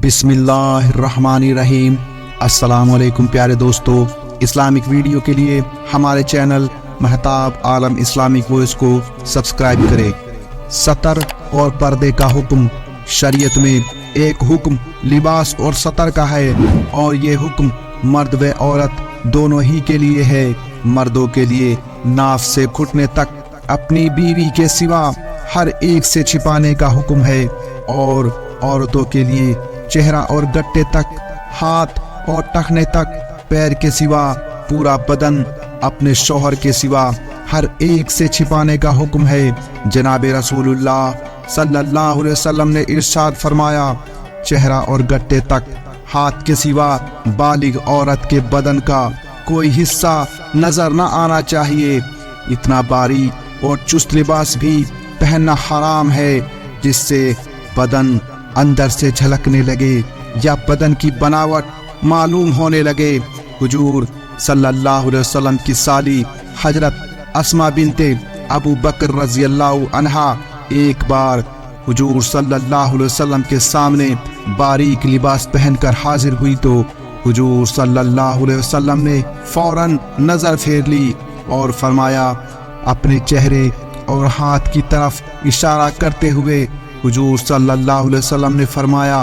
بسم اللہ الرحمن الرحیم۔ السلام علیکم پیارے دوستو، اسلامک ویڈیو کے لیے ہمارے چینل مہتاب عالم اسلامک وائس کو سبسکرائب کریں۔ ستر اور پردے کا حکم۔ شریعت میں ایک حکم لباس اور ستر کا ہے، اور یہ حکم مرد و عورت دونوں ہی کے لیے ہے۔ مردوں کے لیے ناف سے گھٹنے تک اپنی بیوی کے سوا ہر ایک سے چھپانے کا حکم ہے، اور عورتوں کے لیے چہرہ اور گٹے تک، ہاتھ اور ٹخنے تک، پیر کے سوا پورا بدن اپنے شوہر کے سوا ہر ایک سے چھپانے کا حکم ہے۔ جناب رسول اللہ صلی اللہ علیہ وسلم نے ارشاد فرمایا، چہرہ اور گٹے تک، ہاتھ کے سوا بالغ عورت کے بدن کا کوئی حصہ نظر نہ آنا چاہیے۔ اتنا باریک اور چست لباس بھی پہننا حرام ہے جس سے بدن اندر سے جھلکنے لگے یا بدن کی بناوٹ معلوم ہونے لگے۔ حضور صلی اللہ علیہ وسلم کی سالی حضرت اسماء بنت ابو بکر رضی اللہ عنہا ایک بار حضور صلی اللہ علیہ وسلم کے سامنے باریک لباس پہن کر حاضر ہوئی تو حضور صلی اللہ علیہ وسلم نے فوراً نظر پھیر لی اور فرمایا، اپنے چہرے اور ہاتھ کی طرف اشارہ کرتے ہوئے حضور صلی اللہ علیہ وسلم نے فرمایا،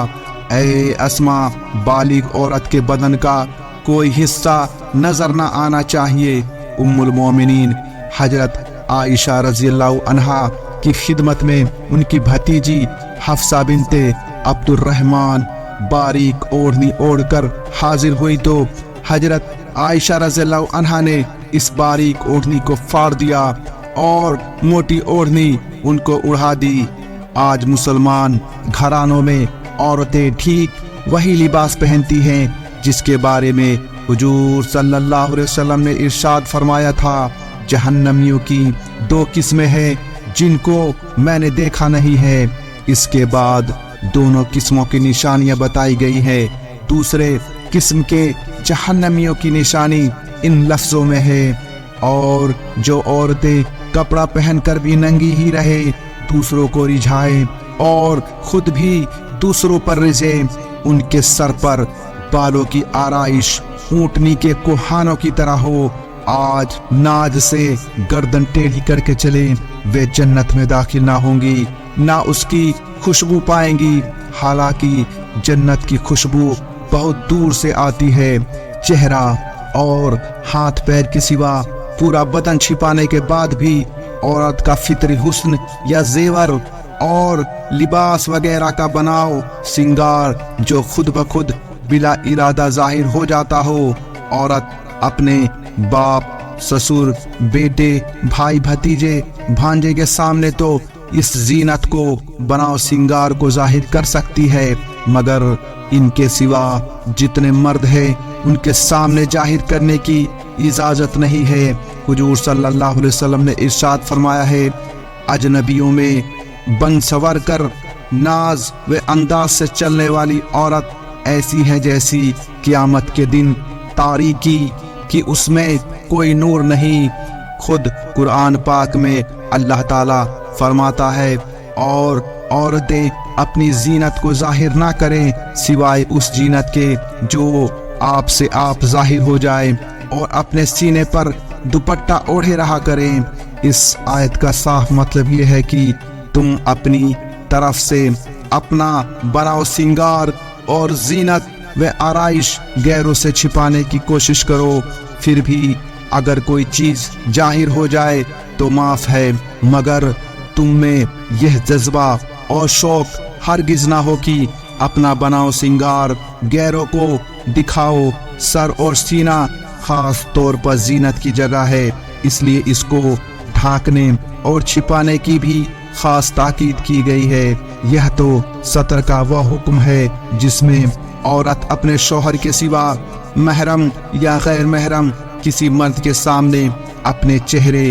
اے اسماء، بالغ عورت کے بدن کا کوئی حصہ نظر نہ آنا چاہیے۔ ام المومنین حضرت عائشہ رضی اللہ عنہا کی خدمت میں ان کی بھتیجی حفصہ بنت عبد الرحمن باریک اوڑھنی اوڑھ کر حاضر ہوئی تو حضرت عائشہ رضی اللہ عنہا نے اس باریک اوڑھنی کو پھاڑ دیا اور موٹی اوڑھنی ان کو اڑا دی۔ آج مسلمان گھرانوں میں عورتیں ٹھیک وہی لباس پہنتی ہیں جس کے بارے میں حضور صلی اللہ علیہ وسلم نے ارشاد فرمایا تھا، جہنمیوں کی دو قسمیں ہیں جن کو میں نے دیکھا نہیں ہے۔ اس کے بعد دونوں قسموں کی نشانیاں بتائی گئی ہیں۔ دوسرے قسم کے جہنمیوں کی نشانی ان لفظوں میں ہے، اور جو عورتیں کپڑا پہن کر بھی ننگی ہی رہے، دوسروں کو رجھائے اور خود بھی دوسروں پر رجھے، ان کے سر پر بالوں کی آرائش اونٹنی کے کوہانوں کی طرح ہو، آج ناز سے گردن ٹیڑھی کر کے چلے، وہ جنت میں داخل نہ ہوں گی، نہ اس کی خوشبو پائیں گی، حالانکہ جنت کی خوشبو بہت دور سے آتی ہے۔ چہرہ اور ہاتھ پیر کے سوا پورا بدن چھپانے کے بعد بھی عورت کا فطری حسن یا زیور اور لباس وغیرہ کا بناؤ سنگار جو خود بخود بلا ارادہ ظاہر ہو جاتا ہو، عورت اپنے باپ، سسر، بیٹے، بھائی، بھتیجے، بھانجے کے سامنے تو اس زینت کو، بناؤ سنگار کو ظاہر کر سکتی ہے، مگر ان کے سوا جتنے مرد ہیں ان کے سامنے ظاہر کرنے کی اجازت نہیں ہے۔ حضور صلی اللہ علیہ وسلم نے ارشاد فرمایا ہے، اجنبیوں میں بن سور کر ناز و انداز سے چلنے والی عورت ایسی ہے جیسی قیامت کے دن تاریکی کہ اس میں کوئی نور نہیں۔ خود قرآن پاک میں اللہ تعالیٰ فرماتا ہے، اور عورتیں اپنی زینت کو ظاہر نہ کریں سوائے اس زینت کے جو آپ سے آپ ظاہر ہو جائے، اور اپنے سینے پر دوپٹہ اوڑھے رہا کریں۔ اس آیت کا صاف مطلب یہ ہے کہ تم اپنی طرف سے اپنا بناؤ سنگار اور زینت و آرائش غیروں سے چھپانے کی کوشش کرو، پھر بھی اگر کوئی چیز ظاہر ہو جائے تو معاف ہے، مگر تم میں یہ جذبہ اور شوق ہرگز نہ ہو کہ اپنا بناؤ سنگار غیروں کو دکھاؤ۔ سر اور سینہ خاص طور پر زینت کی جگہ ہے، اس لیے اس کو ڈھانکنے اور چھپانے کی بھی خاص تاکید کی گئی ہے۔ یہ تو ستر کا وہ حکم ہے جس میں عورت اپنے شوہر کے سوا محرم یا غیر محرم کسی مرد کے سامنے اپنے چہرے،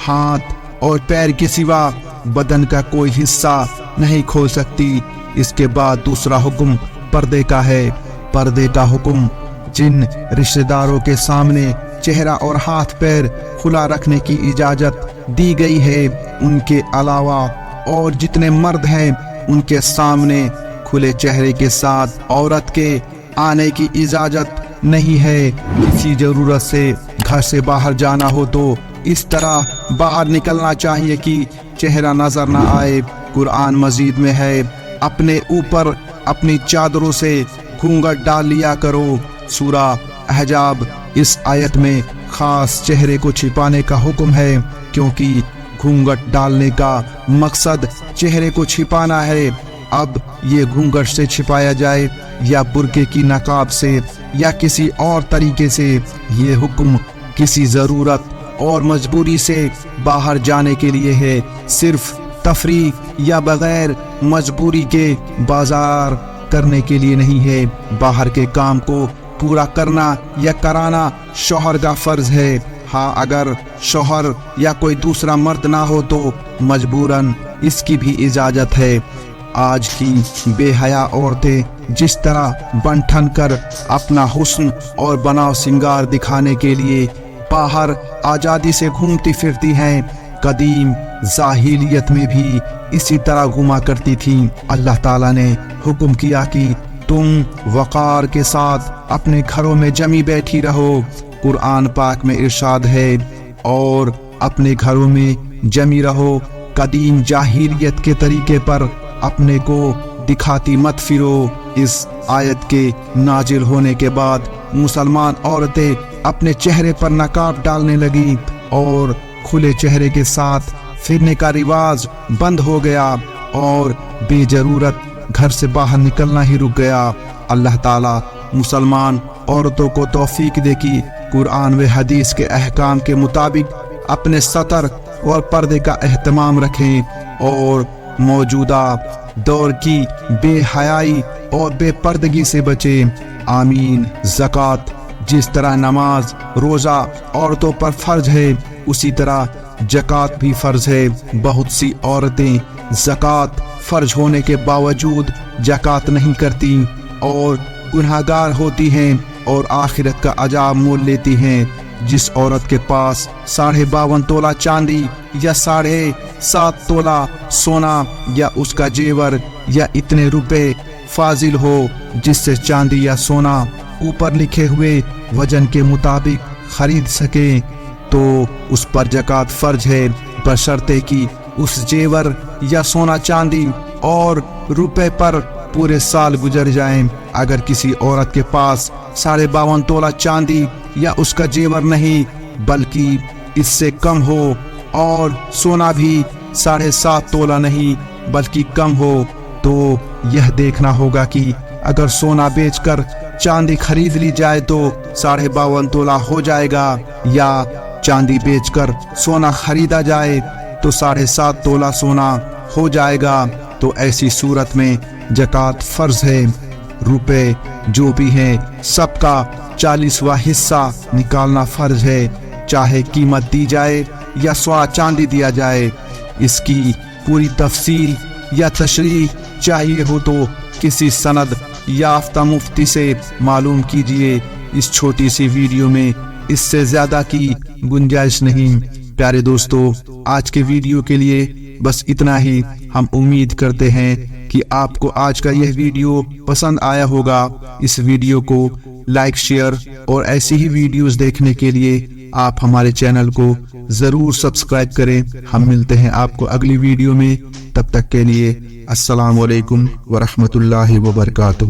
ہاتھ اور پیر کے سوا بدن کا کوئی حصہ نہیں کھول سکتی۔ اس کے بعد دوسرا حکم پردے کا ہے۔ پردے کا حکم جن رشتہ داروں کے سامنے چہرہ اور ہاتھ پیر کھلا رکھنے کی اجازت دی گئی ہے، ان کے علاوہ اور جتنے مرد ہیں ان کے سامنے کھلے چہرے کے ساتھ عورت کے آنے کی اجازت نہیں ہے۔ کسی ضرورت سے گھر سے باہر جانا ہو تو اس طرح باہر نکلنا چاہیے کہ چہرہ نظر نہ آئے۔ قرآن مجید میں ہے، اپنے اوپر اپنی چادروں سے گھونگھٹ ڈال لیا کرو۔ سورہ احزاب اس آیت میں خاص چہرے کو چھپانے کا حکم ہے، کیونکہ گھونگھٹ ڈالنے کا مقصد چہرے کو چھپانا ہے۔ اب یہ گھونگھٹ سے چھپایا جائے یا برقعے کی نقاب سے یا کسی اور طریقے سے، یہ حکم کسی ضرورت اور مجبوری سے باہر جانے کے لیے ہے، صرف تفریح یا بغیر مجبوری کے بازار کرنے کے لیے نہیں ہے۔ باہر کے کام کو پورا کرنا یا کرانا شوہر کا فرض ہے۔ ہاں، اگر شوہر یا کوئی دوسرا مرد نہ ہو تو مجبوراً اس کی بھی اجازت ہے۔ آج کی بے حیا عورتیں جس طرح بن ٹھن کر اپنا حسن اور بناؤ سنگار دکھانے کے لیے باہر آزادی سے گھومتی پھرتی ہیں، قدیم جاہلیت میں بھی اسی طرح گھوما کرتی تھیں۔ اللہ تعالیٰ نے حکم کیا کہ تم وقار کے ساتھ اپنے گھروں میں جمی بیٹھی رہو۔ قرآن پاک میں ارشاد ہے، اور اپنے گھروں میں جمی رہو، قدیم جاہلیت کے طریقے پر اپنے کو دکھاتی مت پھرو۔ اس آیت کے نازل ہونے کے بعد مسلمان عورتیں اپنے چہرے پر نقاب ڈالنے لگیں اور کھلے چہرے کے ساتھ پھرنے کا رواج بند ہو گیا اور بے ضرورت گھر سے باہر نکلنا ہی رک گیا۔ اللہ تعالیٰ مسلمان عورتوں کو توفیق دے کہ قرآن و حدیث کے احکام کے مطابق اپنے ستر اور پردے کا اہتمام رکھیں اور موجودہ دور کی بے حیائی اور بے پردگی سے بچیں۔ آمین۔ زکوٰۃ جس طرح نماز روزہ عورتوں پر فرض ہے، اسی طرح زکوٰۃ بھی فرض ہے۔ بہت سی عورتیں زکوٰۃ فرض ہونے کے باوجود زکوٰۃ نہیں کرتی اور گنہگار ہوتی ہیں اور آخرت کا عذاب مول لیتی ہیں۔ جس عورت کے پاس 52.5 تولہ چاندی یا 7.5 تولہ سونا یا اس کا زیور یا اتنے روپے فاضل ہو جس سے چاندی یا سونا اوپر لکھے ہوئے وزن کے مطابق خرید سکے، تو اس پر زکوٰۃ فرض ہے، بشرطے کہ اس زیور یا سونا چاندی اور روپے پر پورے سال گزر جائیں۔ اگر کسی عورت کے پاس 52.5 تولہ چاندی یا اس کا زیور نہیں بلکہ اس سے کم ہو اور سونا بھی 7.5 تولہ نہیں بلکہ کم ہو، تو یہ دیکھنا ہوگا کہ اگر سونا بیچ کر چاندی خرید لی جائے تو 52.5 تولہ ہو جائے گا، یا چاندی بیچ کر سونا خریدا جائے تو 7.5 تولہ سونا ہو جائے گا۔ تو ایسی صورت میں زکوٰۃ فرض ہے۔ روپے جو بھی ہیں سب کا 40واں حصہ نکالنا فرض ہے، چاہے قیمت دی جائے یا سونا چاندی دیا جائے۔ اس کی پوری تفصیل یا تشریح چاہیے ہو تو کسی سند یافتہ مفتی سے معلوم کیجیے۔ اس چھوٹی سی ویڈیو میں اس سے زیادہ کی گنجائش نہیں۔ پیارے دوستو، آج کے ویڈیو کے لیے بس اتنا ہی۔ ہم امید کرتے ہیں کہ آپ کو آج کا یہ ویڈیو پسند آیا ہوگا۔ اس ویڈیو کو لائک، شیئر اور ایسی ہی ویڈیوز دیکھنے کے لیے آپ ہمارے چینل کو ضرور سبسکرائب کریں۔ ہم ملتے ہیں آپ کو اگلی ویڈیو میں، تب تک کے لیے السلام علیکم ورحمۃ اللہ وبرکاتہ۔